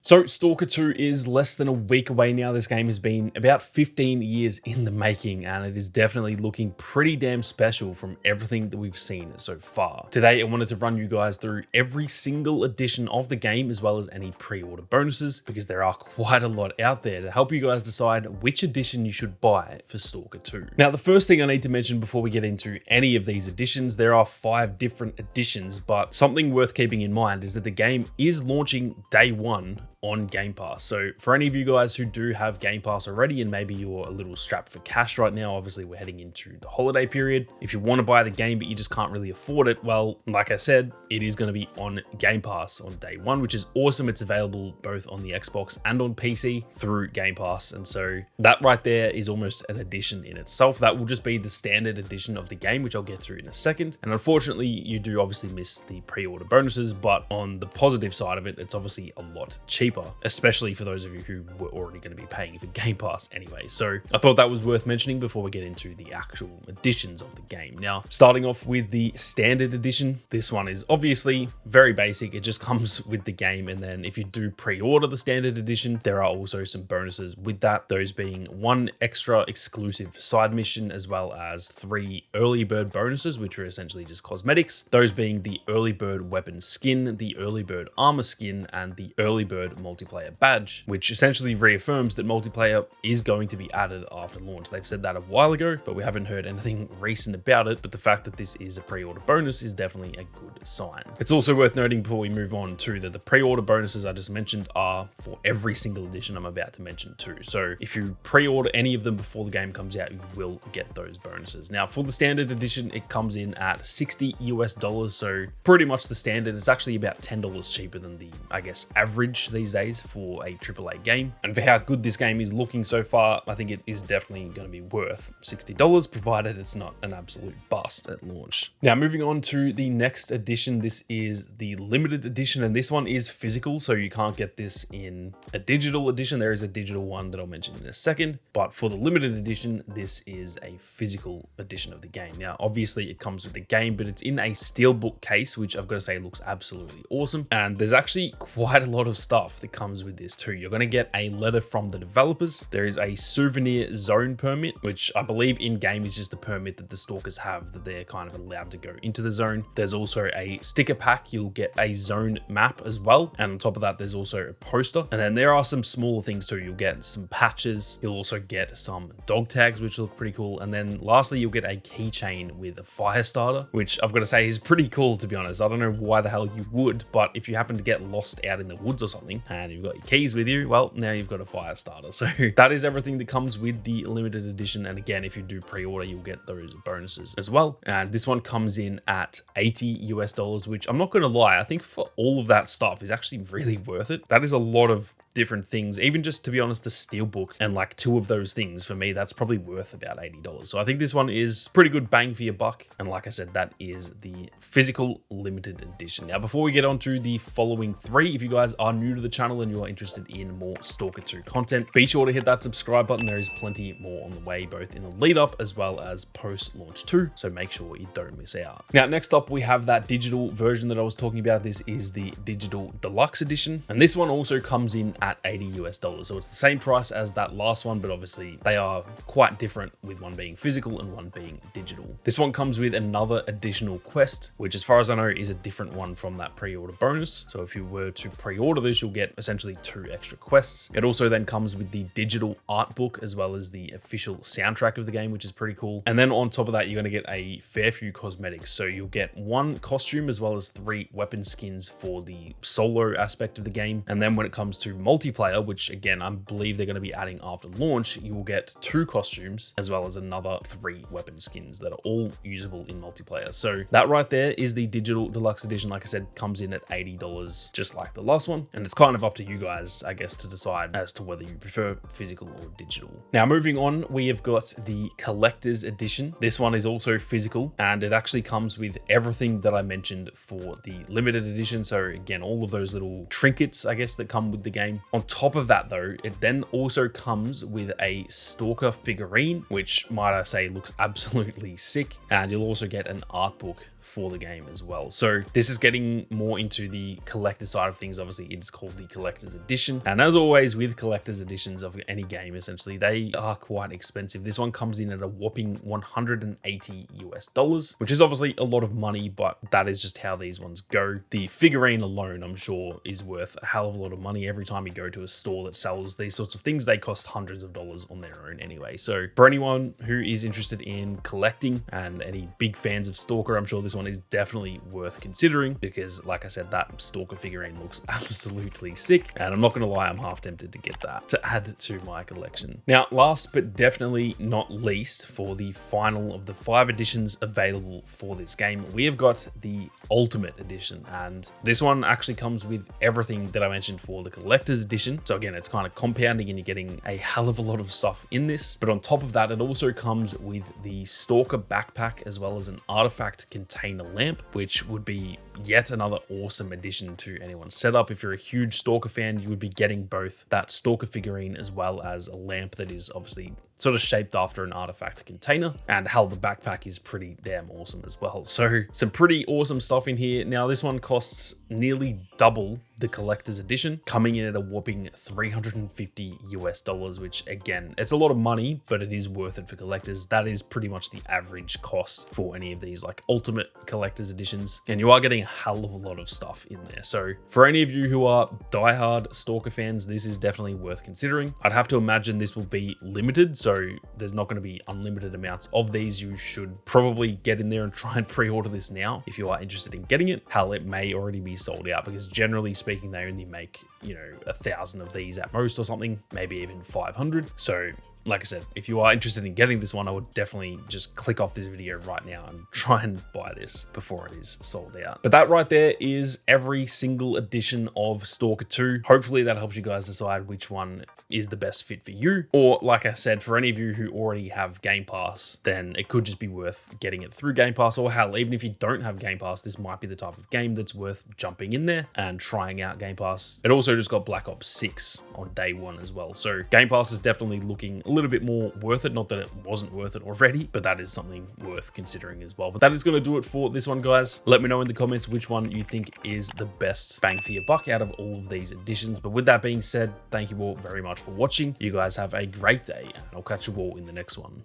So Stalker 2 is less than a week away now. This game has been about 15 years in the making, and it is definitely looking pretty damn special from everything that we've seen so far. Today, I wanted to run you guys through every single edition of the game, as well as any pre-order bonuses, because there are quite a lot out there to help you guys decide which edition you should buy for Stalker 2. Now, the first thing I need to mention before we get into any of these editions, there are 5 different editions, but something worth keeping in mind is that the game is launching day 1 on Game Pass. So for any of you guys who do have Game Pass already and maybe you're a little strapped for cash right now, obviously we're heading into the holiday period. If you want to buy the game but you just can't really afford it, well, like I said, it is going to be on Game Pass on day 1, which is awesome. It's available both on the Xbox and on PC through Game Pass. And so that right there is almost an edition in itself. That will just be the standard edition of the game, which I'll get to in a second. And unfortunately, you do obviously miss the pre-order bonuses, but on the positive side of it, it's obviously a lot cheaper, especially for those of you who were already going to be paying for Game Pass anyway. So I thought that was worth mentioning before we get into the actual editions of the game. Now, starting off with the standard edition, this one is obviously very basic. It just comes with the game. And then if you do pre-order the standard edition, there are also some bonuses with that, those being 1 extra exclusive side mission, as well as 3 early bird bonuses, which are essentially just cosmetics, those being the early bird weapon skin, the early bird armor skin, and the early bird multiplayer badge, which essentially reaffirms that multiplayer is going to be added after launch. They've said that a while ago, but we haven't heard anything recent about it. But the fact that this is a pre-order bonus is definitely a good sign. It's also worth noting before we move on too that the pre-order bonuses I just mentioned are for every single edition I'm about to mention too. So if you pre-order any of them before the game comes out, you will get those bonuses. Now, for the standard edition, it comes in at $60 US, so pretty much the standard. It's actually about $10 cheaper than the, I guess, average these days for a AAA game. And for how good this game is looking so far, I think it is definitely going to be worth $60, provided it's not an absolute bust at launch. Now, moving on to the next edition, this is the limited edition, and this one is physical, so you can't get this in a digital edition. There is a digital one that I'll mention in a second, but for the limited edition, this is a physical edition of the game. Now, obviously it comes with the game, but it's in a steelbook case, which I've got to say looks absolutely awesome. And there's actually quite a lot of stuff that comes with this too. You're going to get a letter from the developers. There is a souvenir zone permit, which I believe in game is just the permit that the stalkers have that they're kind of allowed to go into the zone. There's also a sticker pack. You'll get a zone map as well. And on top of that, there's also a poster. And then there are some smaller things too. You'll get some patches. You'll also get some dog tags, which look pretty cool. And then lastly, you'll get a keychain with a fire starter, which I've got to say is pretty cool, to be honest. I don't know why the hell you would, but if you happen to get lost out in the woods or something and you've got your keys with you, well, now you've got a fire starter. So that is everything that comes with the limited edition. And again, if you do pre-order, you'll get those bonuses as well. And this one comes in at $80 US, which I'm not going to lie, I think for all of that stuff is actually really worth it. That is a lot of different things. Even just, to be honest, the steelbook and like 2 of those things, for me, that's probably worth about $80. So I think this one is pretty good bang for your buck. And like I said, that is the physical limited edition. Now, before we get on to the following 3, if you guys are new to the channel and you are interested in more Stalker 2 content, be sure to hit that subscribe button. There is plenty more on the way, both in the lead up as well as post launch too. So make sure you don't miss out. Now, next up, we have that digital version that I was talking about. This is the digital deluxe edition. And this one also comes in at $80 US. So it's the same price as that last one, but obviously they are quite different, with one being physical and one being digital. This one comes with another additional quest, which as far as I know is a different one from that pre-order bonus. So if you were to pre-order this, you'll get essentially 2 extra quests. It also then comes with the digital art book as well as the official soundtrack of the game, which is pretty cool. And then on top of that, you're going to get a fair few cosmetics. So you'll get 1 costume as well as 3 weapon skins for the solo aspect of the game. And then when it comes to multiplayer, which again, I believe they're going to be adding after launch, you will get 2 costumes as well as another 3 weapon skins that are all usable in multiplayer. So that right there is the digital deluxe edition. Like I said, comes in at $80, just like the last one. And it's kind of up to you guys, I guess, to decide as to whether you prefer physical or digital. Now, moving on, we have got the collector's edition. This one is also physical, and it actually comes with everything that I mentioned for the limited edition. So again, all of those little trinkets, I guess, that come with the game. On top of that though, it then also comes with a Stalker figurine, which might I say looks absolutely sick. And you'll also get an art book for the game as well. So this is getting more into the collector side of things. Obviously, it's called the collector's edition. And as always with collector's editions of any game, essentially, they are quite expensive. This one comes in at a whopping $180 US, which is obviously a lot of money, but that is just how these ones go. The figurine alone, I'm sure, is worth a hell of a lot of money. Every time you go to a store that sells these sorts of things, they cost hundreds of dollars on their own anyway. So for anyone who is interested in collecting and any big fans of S.T.A.L.K.E.R, I'm sure this one is definitely worth considering because, like I said, that S.T.A.L.K.E.R figurine looks absolutely sick. And I'm not going to lie, I'm half tempted to get that to add to my collection. Now, last but definitely not least, for the final of the 5 editions available for this game, we have got the Ultimate Edition. And this one actually comes with everything that I mentioned for the Collector's Edition. So again, it's kind of compounding and you're getting a hell of a lot of stuff in this. But on top of that, it also comes with the S.T.A.L.K.E.R backpack as well as an artifact container lamp, which would be yet another awesome addition to anyone's setup. If you're a huge S.T.A.L.K.E.R fan, you would be getting both that S.T.A.L.K.E.R figurine as well as a lamp that is obviously sort of shaped after an artifact container, and hell, the backpack is pretty damn awesome as well. So some pretty awesome stuff in here. Now this one costs nearly double the collector's edition, coming in at a whopping $350 US, which again, it's a lot of money, but it is worth it for collectors. That is pretty much the average cost for any of these like ultimate collector's editions. And you are getting a hell of a lot of stuff in there. So for any of you who are diehard S.T.A.L.K.E.R fans, this is definitely worth considering. I'd have to imagine this will be limited, so there's not going to be unlimited amounts of these. You should probably get in there and try and pre-order this now if you are interested in getting it. Hell, it may already be sold out because generally speaking, they only make, 1,000 of these at most or something, maybe even 500. So like I said, if you are interested in getting this one, I would definitely just click off this video right now and try and buy this before it is sold out. But that right there is every single edition of S.T.A.L.K.E.R 2. Hopefully that helps you guys decide which one is the best fit for you. Or like I said, for any of you who already have Game Pass, then it could just be worth getting it through Game Pass. Or hell, even if you don't have Game Pass, this might be the type of game that's worth jumping in there and trying out Game Pass. It also just got Black Ops 6 on day 1 as well. So Game Pass is definitely looking a little bit more worth it. Not that it wasn't worth it already, but that is something worth considering as well. But that is going to do it for this one, guys. Let me know in the comments which one you think is the best bang for your buck out of all of these editions. But with that being said, thank you all very much for watching. You guys have a great day, and I'll catch you all in the next one.